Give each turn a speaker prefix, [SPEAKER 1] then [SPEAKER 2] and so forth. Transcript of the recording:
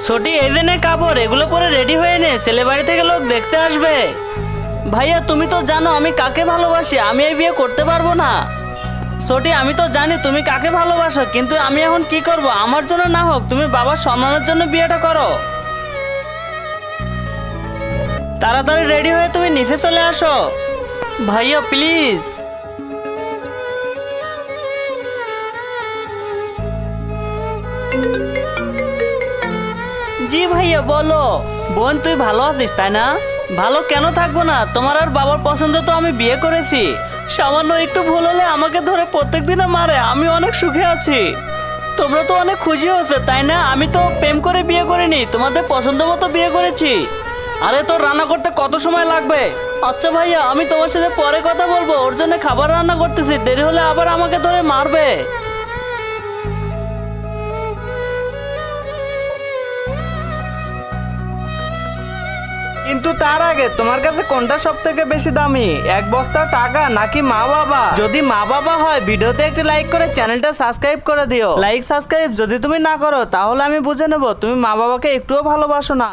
[SPEAKER 1] ছোটি এই যে নে কাপড়, এগুলো পরে রেডি হয়ে নে, ছেলে বাড়ি থেকে লোক দেখতে আসবে। ভাইয়া তুমি তো জানো আমি কাকে ভালোবাসি, আমি এই বিয়ে করতে পারবো না। ছোটি আমি তো জানি তুমি কাকে ভালোবাসো, কিন্তু আমি এখন কি করব? আমার জন্য না হোক, তুমি বাবার সম্মানের জন্য বিয়েটা করো। তাড়াতাড়ি রেডি হয়ে তুমি নিচে চলে আসো ভাইয়া প্লিজ। জি ভাইয়া বলো। বোন তুই ভালো আছিস তাই না? ভালো কেন থাকবো না, তোমার আর বাবার পছন্দ তো আমি বিয়ে করেছি। সামান্য একটু ভুল হলে আমাকে ধরে প্রত্যেক দিনে মারে, আমি অনেক সুখে আছি। তোমরা তো অনেক খুশি হয়েছে তাই না? আমি তো প্রেম করে বিয়ে করিনি, তোমাদের পছন্দ মতো বিয়ে করেছি। আরে তোর রান্না করতে কত সময় লাগবে? আচ্ছা ভাইয়া আমি তোমার সাথে পরে কথা বলবো, ওর জন্য খাবার রান্না করতেছি, দেরি হলে আবার আমাকে ধরে মারবে। কিন্তু তার আগে তোমার কাছে কোনটা সব থেকে বেশি দামি, এক বস্তা টাকা নাকি মা বাবা? যদি মা বাবা হয় ভিডিওতে একটি লাইক করে চ্যানেলটা সাবস্ক্রাইব করে দিও। লাইক সাবস্ক্রাইব যদি তুমি না করো তাহলে আমি বুঝে নেব তুমি মা বাবাকে একটুও ভালোবাসো না।